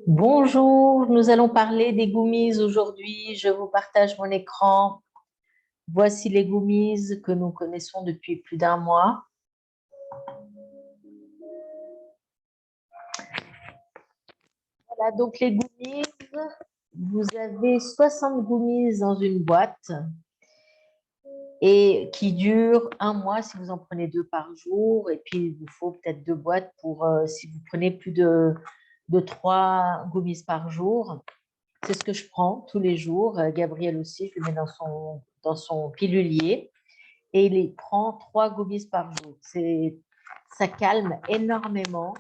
Bonjour, nous allons parler des gummies aujourd'hui. Je vous partage mon écran. Voici les gummies que nous connaissons depuis plus d'un mois. Voilà, donc les gummies, vous avez 60 gummies dans une boîte et qui durent un mois si vous en prenez 2 par jour. Et puis, il vous faut peut-être 2 boîtes pour si vous prenez plus de 3 gummies par jour. C'est ce que je prends tous les jours. Gabriel aussi, je le mets dans son pilulier. Et il prend 3 gummies par jour. Ça calme énormément.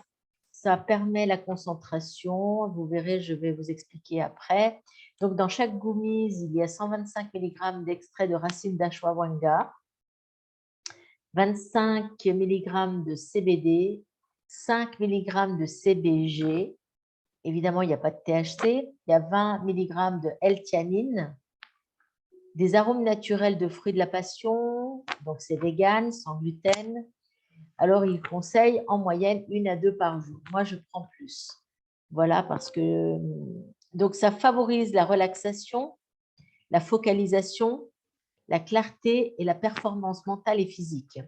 Ça permet la concentration. Vous verrez, je vais vous expliquer après. Donc, dans chaque gummies, il y a 125 mg d'extrait de racine d'ashwagandha, 25 mg de CBD, 5 mg de CBG. Évidemment, il n'y a pas de THC. Il y a 20 mg de L-théanine, des arômes naturels de fruits de la passion, donc c'est vegan, sans gluten. Alors, il conseille en moyenne 1 à 2 par jour. Moi, je prends plus. Voilà, parce que donc ça favorise la relaxation, la focalisation, la clarté et la performance mentale et physique.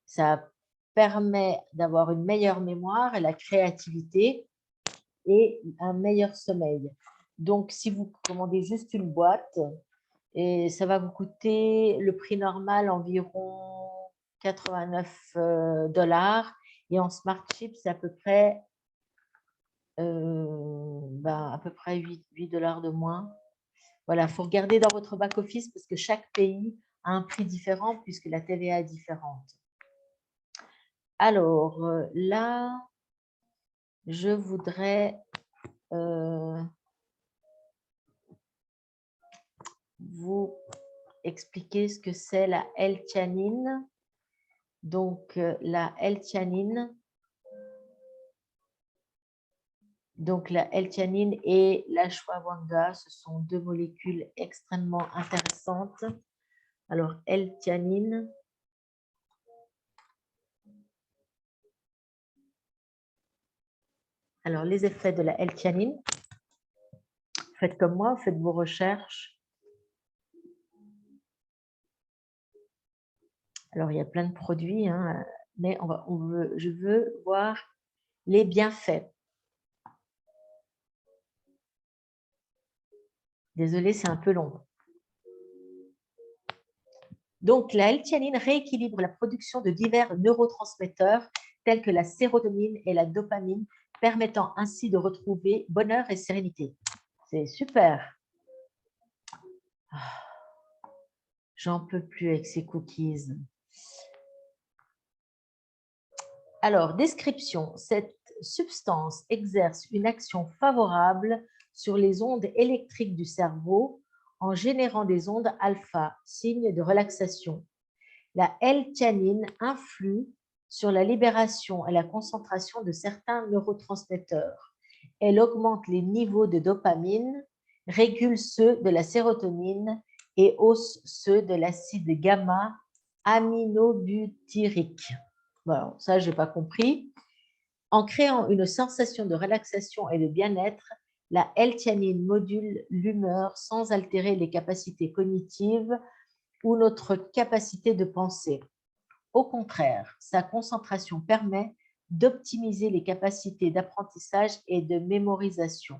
Ça permet d'avoir une meilleure mémoire et la créativité et un meilleur sommeil. Donc, si vous commandez juste une boîte, et ça va vous coûter le prix normal environ 89 $. Et en Smart Chip, c'est à peu près 8 $ de moins. Voilà, il faut regarder dans votre back-office parce que chaque pays a un prix différent puisque la TVA est différente. Alors, là, je voudrais vous expliquer ce que c'est la L-théanine. Donc, la L-théanine, et l'ashwagandha, ce sont 2 molécules extrêmement intéressantes. Alors, L-théanine. Alors, les effets de la L-théanine. Faites comme moi, faites vos recherches. Alors, il y a plein de produits, hein, mais je veux voir les bienfaits. Désolée, c'est un peu long. Donc, la L-théanine rééquilibre la production de divers neurotransmetteurs tels que la sérotonine et la dopamine, permettant ainsi de retrouver bonheur et sérénité. C'est super. J'en peux plus avec ces cookies. Alors, description. Cette substance exerce une action favorable sur les ondes électriques du cerveau en générant des ondes alpha, signe de relaxation. La L-théanine influe sur la libération et la concentration de certains neurotransmetteurs. Elle augmente les niveaux de dopamine, régule ceux de la sérotonine et hausse ceux de l'acide gamma-aminobutyrique. Bon, ça, je n'ai pas compris. En créant une sensation de relaxation et de bien-être, la L-théanine module l'humeur sans altérer les capacités cognitives ou notre capacité de penser. Au contraire, sa concentration permet d'optimiser les capacités d'apprentissage et de mémorisation.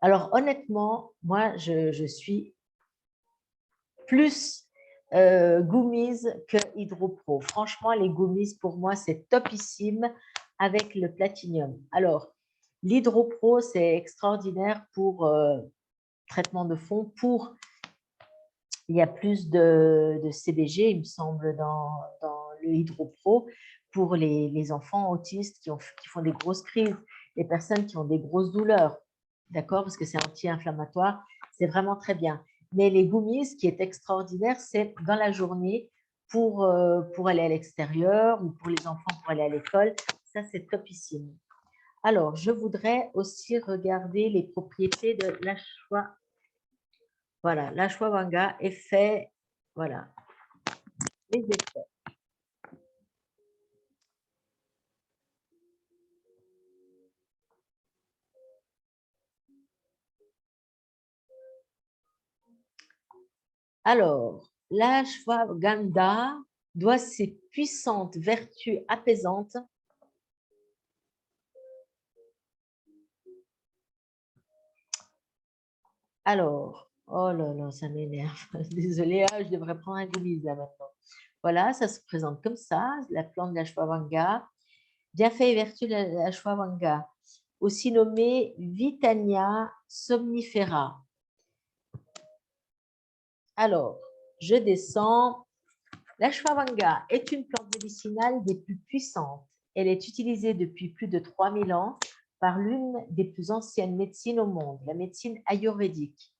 Alors honnêtement, moi, je suis plus gummies que HydroPro. Franchement, les gummies, pour moi, c'est topissime avec le platinium. Alors, l'HydroPro, c'est extraordinaire pour traitement de fond, il y a plus de CBG, il me semble, dans le HydroPro pour les enfants autistes qui font des grosses crises, les personnes qui ont des grosses douleurs, d'accord, parce que c'est anti-inflammatoire, c'est vraiment très bien. Mais les gummies, ce qui est extraordinaire, c'est dans la journée pour aller à l'extérieur ou pour les enfants pour aller à l'école. Ça, c'est topissime. Alors, je voudrais aussi regarder les propriétés de l'ashwagandha. Voilà, l'ashwagandha est fait, voilà, les effets. 。Alors, l'ashwagandha doit ses puissantes vertus apaisantes alors, oh là là, ça m'énerve. Désolée, je devrais prendre un goumise là maintenant. Voilà, ça se présente comme ça, la plante de l'ashwagandha. Bienfaits et vertus de l'ashwagandha, aussi nommée Vitania somnifera. Alors, je descends. L'ashwagandha est une plante médicinale des plus puissantes. Elle est utilisée depuis plus de 3000 ans par l'une des plus anciennes médecines au monde, la médecine ayurvédique.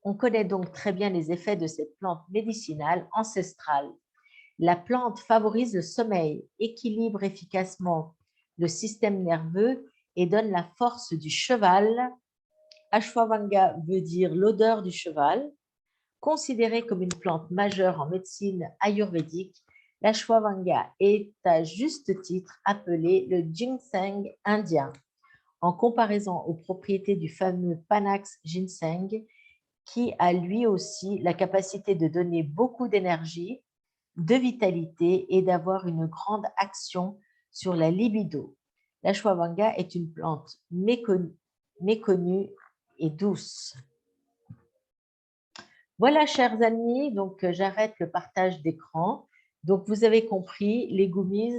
On connaît donc très bien les effets de cette plante médicinale ancestrale. La plante favorise le sommeil, équilibre efficacement le système nerveux et donne la force du cheval. Ashwagandha veut dire l'odeur du cheval. Considérée comme une plante majeure en médecine ayurvédique, l'ashwagandha est à juste titre appelée le ginseng indien, en comparaison aux propriétés du fameux Panax ginseng, qui a lui aussi la capacité de donner beaucoup d'énergie, de vitalité et d'avoir une grande action sur la libido. L'ashwagandha est une plante méconnue et douce. Voilà, chers amis, donc j'arrête le partage d'écran. Donc, vous avez compris, les gummies,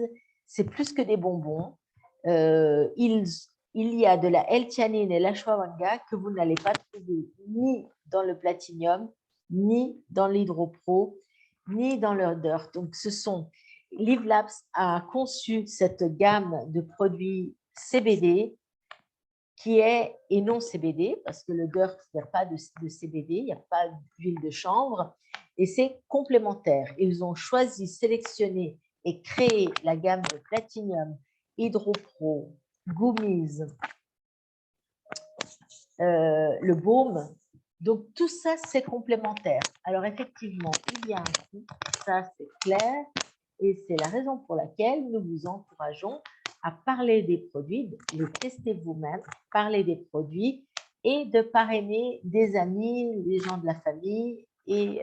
c'est plus que des bonbons. Il y a de la L-théanine et l'ashwagandha que vous n'allez pas trouver ni dans le platinium, ni dans l'hydropro, ni dans le dirt. Donc, Live Labs a conçu cette gamme de produits CBD qui est, et non CBD, parce que le dirt, il n'y a pas de CBD, il n'y a pas d'huile de chanvre, et c'est complémentaire. Ils ont choisi, sélectionné et créé la gamme de Platinum, Hydropro, Gummies, le baume. Donc, tout ça, c'est complémentaire. Alors, effectivement, il y a un coût, ça, c'est clair, et c'est la raison pour laquelle nous vous encourageons à parler des produits, de les tester vous-même, parler des produits et de parrainer des amis, les gens de la famille et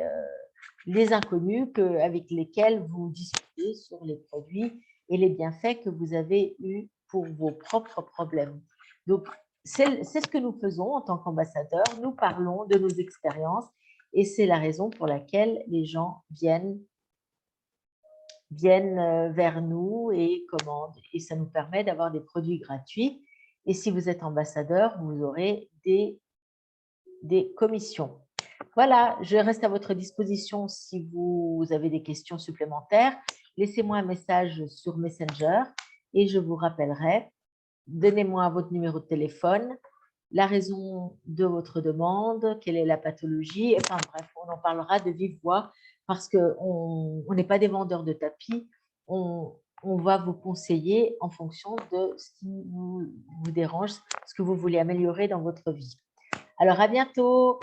les inconnus avec lesquels vous discutez sur les produits et les bienfaits que vous avez eus pour vos propres problèmes. Donc, c'est ce que nous faisons en tant qu'ambassadeurs. Nous parlons de nos expériences et c'est la raison pour laquelle les gens viennent vers nous et commandent. Et ça nous permet d'avoir des produits gratuits. Et si vous êtes ambassadeur, vous aurez des commissions. Voilà, je reste à votre disposition si vous avez des questions supplémentaires. Laissez-moi un message sur Messenger et je vous rappellerai. Donnez-moi votre numéro de téléphone, la raison de votre demande, quelle est la pathologie. Enfin bref, on en parlera de vive voix parce qu'on n'est pas des vendeurs de tapis. On va vous conseiller en fonction de ce qui vous dérange, ce que vous voulez améliorer dans votre vie. Alors, à bientôt.